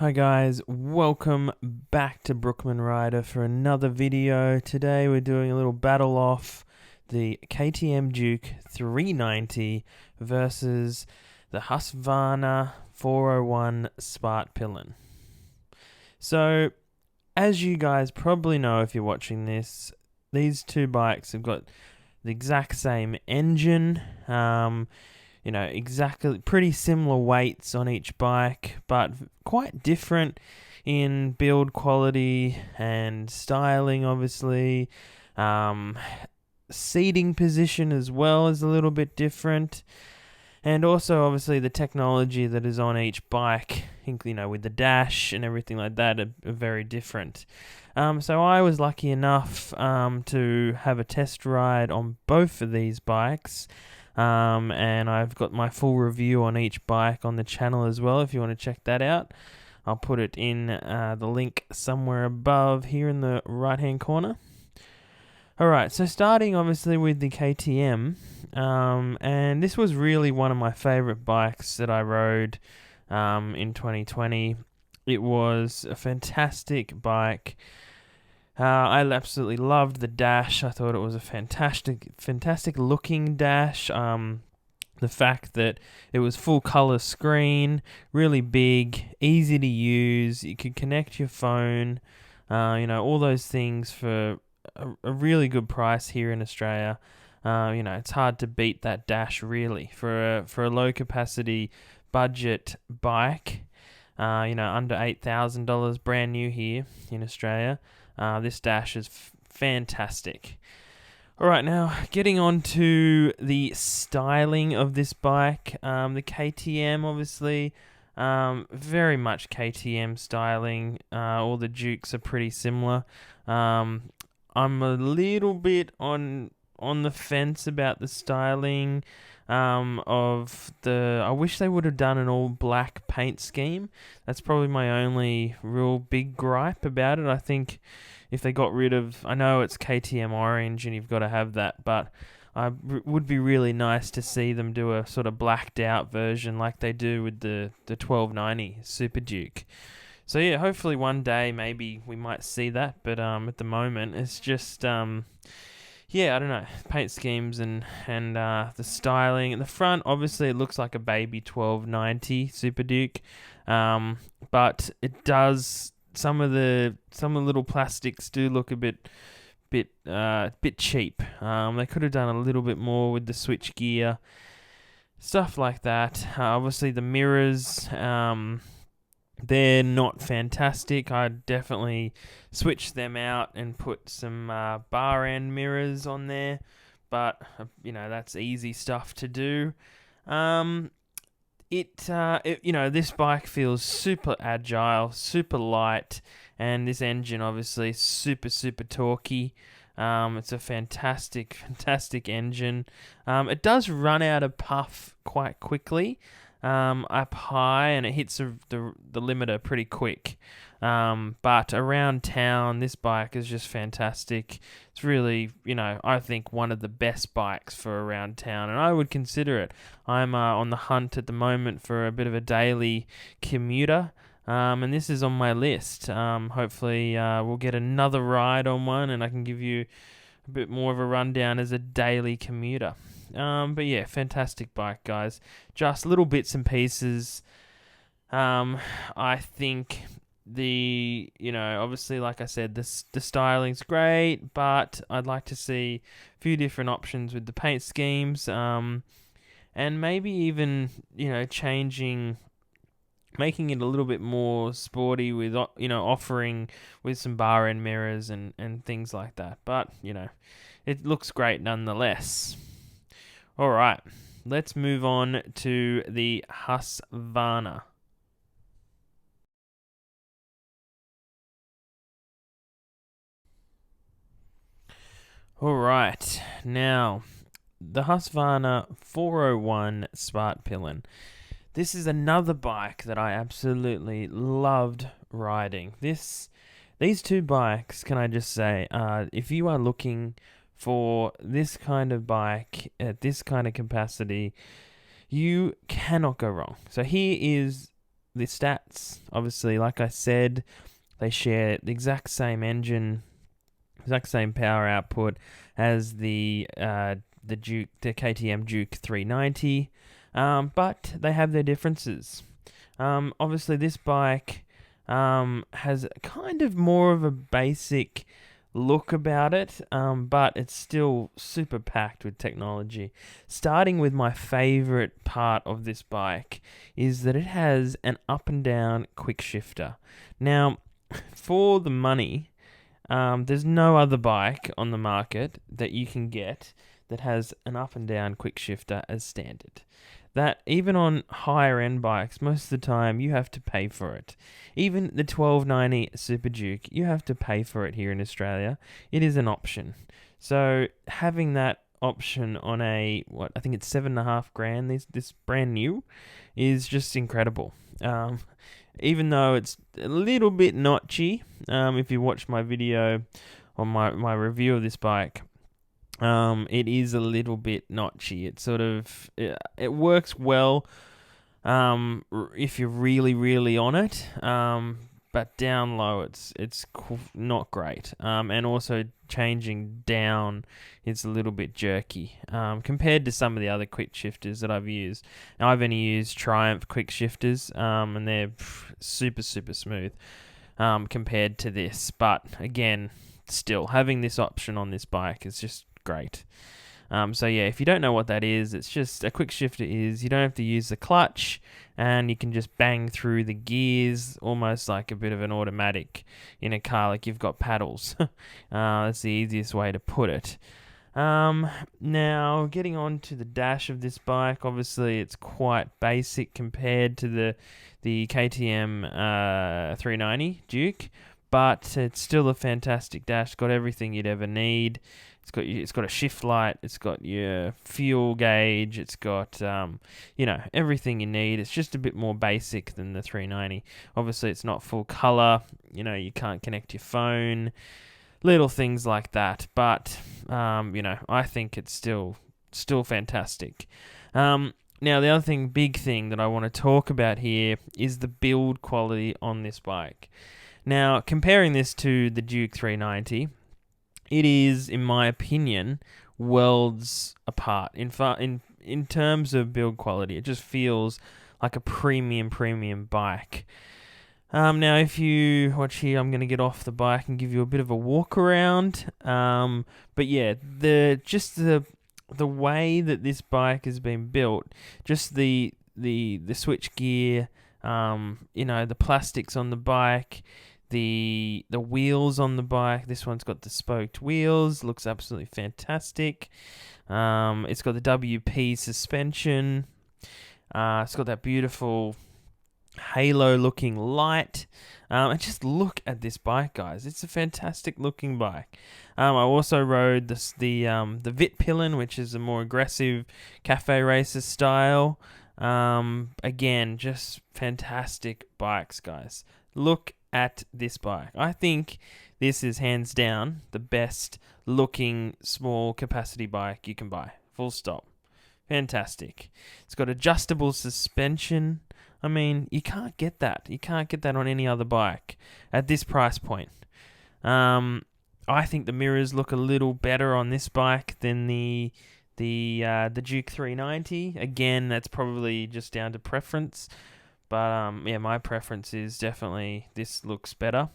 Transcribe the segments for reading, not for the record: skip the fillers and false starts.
Hi guys, welcome back to Brookman Rider for another video. Today we're doing a little battle off the KTM Duke 390 versus the Husqvarna 401 Svartpilen. So, as you guys probably know if you're watching this, these two bikes have got the exact same engine, exactly pretty similar weights on each bike, but quite different in build quality and styling, obviously. Seating position as well is a little bit different. And also, obviously, the technology that is on each bike, with the dash and everything like that, are very different. So I was lucky enough to have a test ride on both of these bikes. And I've got my full review on each bike on the channel as well, if you want to check that out. I'll put it in the link somewhere above here in the right-hand corner. Alright, so starting obviously with the KTM, and this was really one of my favourite bikes that I rode in 2020. It was a fantastic bike. I absolutely loved the dash. I thought it was a fantastic looking dash. The fact that it was full color screen, really big, easy to use. You could connect your phone, all those things for a really good price here in Australia. It's hard to beat that dash really for a low capacity budget bike. Under $8,000, brand new here in Australia. This dash is fantastic. Alright, now getting on to the styling of this bike. The KTM, obviously, very much KTM styling. All the Dukes are pretty similar. I'm a little bit on the fence about the styling of the... I wish they would have done an all black paint scheme. That's probably my only real big gripe about it. I think if they got rid of... I know it's KTM orange and you've got to have that, but would be really nice to see them do a sort of blacked out version like they do with the 1290 Super Duke. So yeah, hopefully one day maybe we might see that, but at the moment it's just I don't know, paint schemes and the styling. At the front, obviously it looks like a baby 1290 Super Duke, but it does, some of the little plastics do look a bit cheap. They could have done a little bit more with the switch gear, stuff like that. Obviously the mirrors, they're not fantastic. I'd definitely switch them out and put some bar end mirrors on there. But, that's easy stuff to do. This bike feels super agile, super light, and this engine obviously super, super torquey. It's a fantastic engine. It does run out of puff quite quickly. Up high, and it hits the limiter pretty quick. But around town, this bike is just fantastic. It's really, I think one of the best bikes for around town, and I would consider it. I'm on the hunt at the moment for a bit of a daily commuter, and this is on my list. Hopefully, we'll get another ride on one, and I can give you a bit more of a rundown as a daily commuter. But yeah, fantastic bike, guys. Just little bits and pieces. I think obviously, like I said, the styling's great, but I'd like to see a few different options with the paint schemes. And maybe even, making it a little bit more sporty with, offering with some bar end mirrors and things like that. But, it looks great nonetheless. Alright, let's move on to the Husqvarna. Alright, now, the Husqvarna 401 Svartpilen. This is another bike that I absolutely loved riding. These two bikes, can I just say, if you are looking for this kind of bike at this kind of capacity, you cannot go wrong. So here is the stats. Obviously, like I said, they share the exact same engine, exact same power output as the KTM Duke 390, but they have their differences. Obviously, this bike has kind of more of a basic look about it, but it's still super packed with technology. Starting with my favorite part of this bike is that it has an up and down quick shifter. Now, for the money, there's no other bike on the market that you can get that has an up and down quick shifter as standard. That even on higher end bikes, most of the time you have to pay for it. Even the 1290 Super Duke, you have to pay for it here in Australia. It is an option. So having that option on I think it's $7,500, this brand new, is just incredible. Even though it's a little bit notchy, if you watch my video on my review of this bike, it is a little bit notchy. It sort of it works well if you're really, really on it, but down low it's not great. And also changing down, it's a little bit jerky compared to some of the other quick shifters that I've used. Now, I've only used Triumph quick shifters, and they're super, super smooth compared to this. But again, still having this option on this bike is just great. So yeah, if you don't know what that is, it's just a quick shifter you don't have to use the clutch, and you can just bang through the gears almost like a bit of an automatic in a car, like you've got paddles. That's the easiest way to put it. Now, getting on to the dash of this bike, obviously it's quite basic compared to the KTM 390 Duke, but it's still a fantastic dash. It's got everything you'd ever need. It's got a shift light. It's got your fuel gauge. It's got everything you need. It's just a bit more basic than the 390. Obviously, it's not full color. You can't connect your phone. Little things like that. But I think it's still fantastic. Now, the other big thing that I want to talk about here is the build quality on this bike. Now, comparing this to the Duke 390, it is, in my opinion, worlds apart. In terms of build quality, it just feels like a premium bike. Now, if you watch here, I'm going to get off the bike and give you a bit of a walk around. But yeah, the way that this bike has been built, just the switch gear, the plastics on the bike, the wheels on the bike. This one's got the spoked wheels. Looks absolutely fantastic. It's got the WP suspension. It's got that beautiful halo-looking light. And just look at this bike, guys. It's a fantastic-looking bike. I also rode the Svartpilen, which is a more aggressive cafe racer style. Again, just fantastic bikes, guys. Look at this bike. I think this is hands down the best looking small capacity bike you can buy. Full stop. Fantastic. It's got adjustable suspension. I mean, you can't get that. You can't get that on any other bike at this price point. I think the mirrors look a little better on this bike than the Duke 390. Again, that's probably just down to preference. But my preference is definitely this looks better.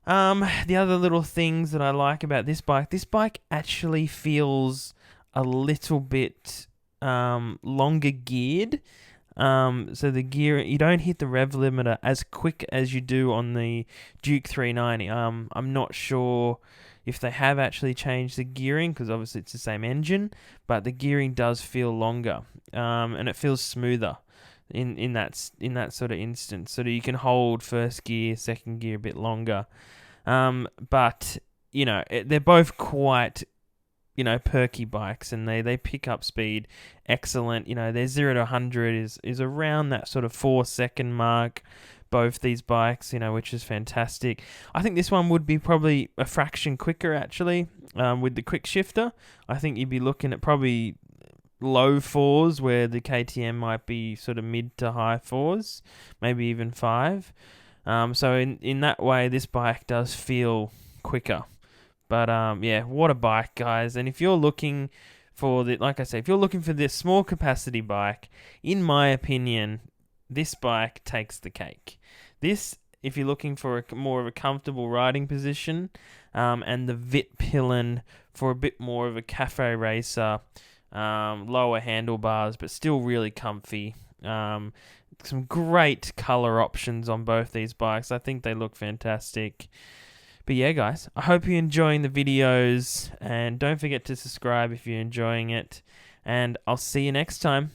The other little things that I like about this bike actually feels a little bit longer geared. So the gear, you don't hit the rev limiter as quick as you do on the Duke 390. I'm not sure if they have actually changed the gearing, because obviously it's the same engine, but the gearing does feel longer, and it feels smoother in that sort of instance, so that you can hold first gear, second gear a bit longer. But they're both quite perky bikes, and they pick up speed excellent. Their 0 to 100 is around that sort of 4-second mark, both these bikes, which is fantastic. I think this one would be probably a fraction quicker actually, with the quick shifter. I think you'd be looking at probably low fours, where the KTM might be sort of mid to high fours, maybe even 5. So in that way, this bike does feel quicker. But yeah, what a bike, guys! And if you're looking for like I say, if you're looking for this small capacity bike, in my opinion, this bike takes the cake. This, if you're looking for more of a comfortable riding position, and the Svartpilen for a bit more of a cafe racer, lower handlebars, but still really comfy. Some great color options on both these bikes. I think they look fantastic. But yeah, guys, I hope you're enjoying the videos, and don't forget to subscribe if you're enjoying it, and I'll see you next time.